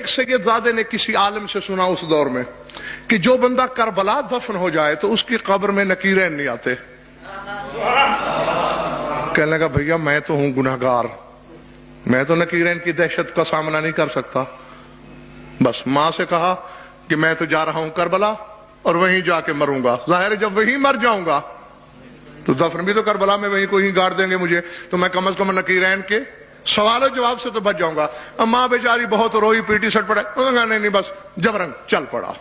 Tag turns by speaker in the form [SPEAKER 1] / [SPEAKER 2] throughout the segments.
[SPEAKER 1] सैयदजादे ने किसी आलिम से सुना उस दौर में कि जो बंदा करबला दफन हो जाए तो उसकी कब्र में नकीरैन नहीं आते। कहने लगा भैया मैं तो हूं गुनहगार, मैं तो नकीरैन की दहशत का सामना नहीं कर सकता। बस मां से कहा कि मैं तो जा रहा हूं करबला और वहीं जाके मरूंगा। जाहिर है जब वहीं मर जाऊंगा तो दफन भी तो करबला में वहीं कोई गाड़ देंगे मुझे, तो मैं कम से कम नकीरैन के सवालों जवाब से तो बच जाऊंगा। अब मां बेचारी बहुत रोई पीटी सट पड़ा, नहीं नहीं बस जबरन चल पड़ा।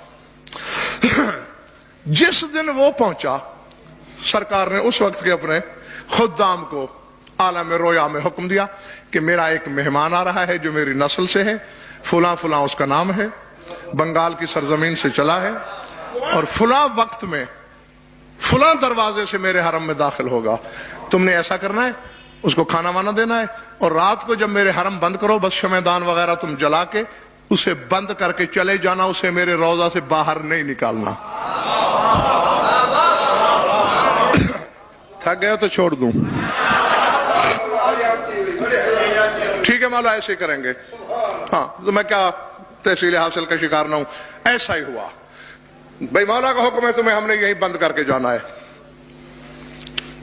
[SPEAKER 1] जिस दिन वो पहुंचा सरकार ने उस वक्त के अपने खुद्दाम को आलम रोया में हुक्म दिया कि मेरा एक मेहमान आ रहा है जो मेरी नस्ल से है, फुला फुला उसका नाम है, बंगाल की सरजमीन से चला है और फुला वक्त में फुला दरवाजे से मेरे हरम में दाखिल होगा। तुमने ऐसा करना है, उसको खाना वाना देना है और रात को जब मेरे हरम बंद करो बस शमेदान वगैरह तुम जला के उसे बंद करके चले जाना, उसे मेरे रोजा से बाहर नहीं निकालना। थक गए तो छोड़ दूं? ठीक है मौला ऐसे करेंगे। हाँ तो मैं क्या तहसील हासिल का शिकार ना हूं। ऐसा ही हुआ भाई, मौला का हुक्म है तुम्हें, हमने यही बंद करके जाना है।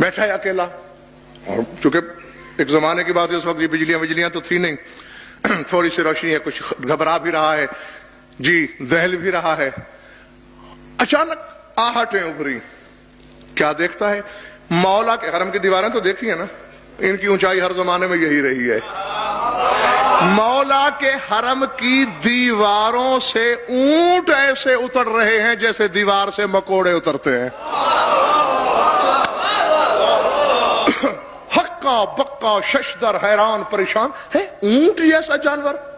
[SPEAKER 1] बैठा है अकेला और चूंकि एक जमाने की बात है उस वक्त बिजलियां तो थी नहीं, थोड़ी सी रोशनी है, कुछ घबरा भी रहा है जी, दहल भी रहा है। अचानक आहटें उभरी, क्या देखता है? मौला के हरम की दीवारें तो देखी है ना, इनकी ऊंचाई हर जमाने में यही रही है। मौला के हरम की दीवारों से ऊंट ऐसे उतर रहे हैं जैसे दीवार से मकोड़े उतरते हैं। हक्का बक्का शशदर हैरान परेशान है, ऊंट जैसा जानवर।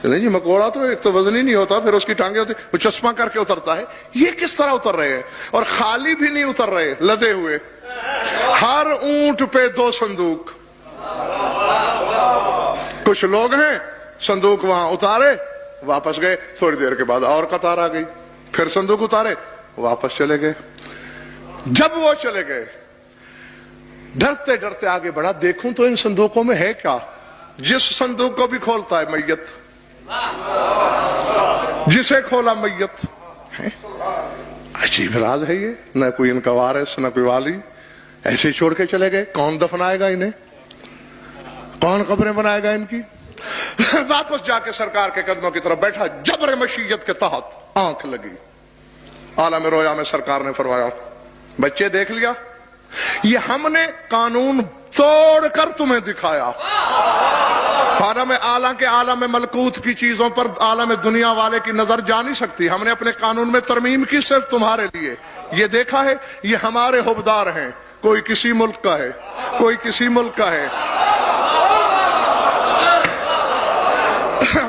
[SPEAKER 1] चले जी, मकोड़ा तो एक तो वजन ही नहीं होता, फिर उसकी टांगे होती, वो चश्मा करके उतरता है, ये किस तरह उतर रहे हैं? और खाली भी नहीं उतर रहे, लदे हुए। हर ऊंट पे 2 संदूक। कुछ लोग हैं, संदूक वहां उतारे वापस गए, थोड़ी देर के बाद और कतार आ गई, फिर संदूक उतारे वापस चले गए। जब वो चले गए डरते डरते आगे बढ़ा, देखूं तो इन संदूकों में है क्या? जिस संदूक को भी खोलता है मैयत, जिसे खोला मैयत है। अजीब राज है ये, न कोई इनका वारिस न कोई वाली, ऐसे ही छोड़ के चले गए। कौन दफनाएगा इन्हें, कौन कब्रें बनाएगा इनकी? वापस जाके सरकार के कदमों की तरफ बैठा, जबर मशीयत के तहत आंख लगी। आलम रोया में सरकार ने फरमाया, बच्चे देख लिया, ये हमने कानून तोड़कर तुम्हें दिखाया। आलम आला के आलम मलकूत की चीजों पर आलम दुनिया वाले की नजर जा नहीं सकती। हमने अपने कानून में तरमीम की सिर्फ तुम्हारे लिए। ये देखा है, ये हमारे हुबदार हैं, कोई किसी मुल्क का है, कोई किसी मुल्क का है,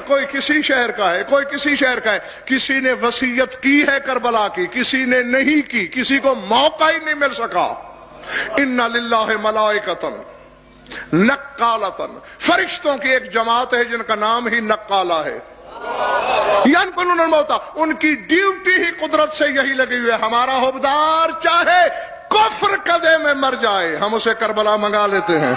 [SPEAKER 1] कोई किसी शहर का है, कोई किसी शहर का है। किसी ने वसीयत की है करबला की, किसी ने नहीं की, किसी को मौका ही नहीं मिल सका। इन्ना लिल्लाहि मलाइकतन नक्कालतन, फरिश्तों की एक जमात है जिनका नाम ही नक्काला है। उनकी ड्यूटी ही कुदरत से यही लगी हुई है। हमारा हुबदार चाहे कुफ्र कदे में मर जाए, हम उसे करबला मंगा लेते हैं।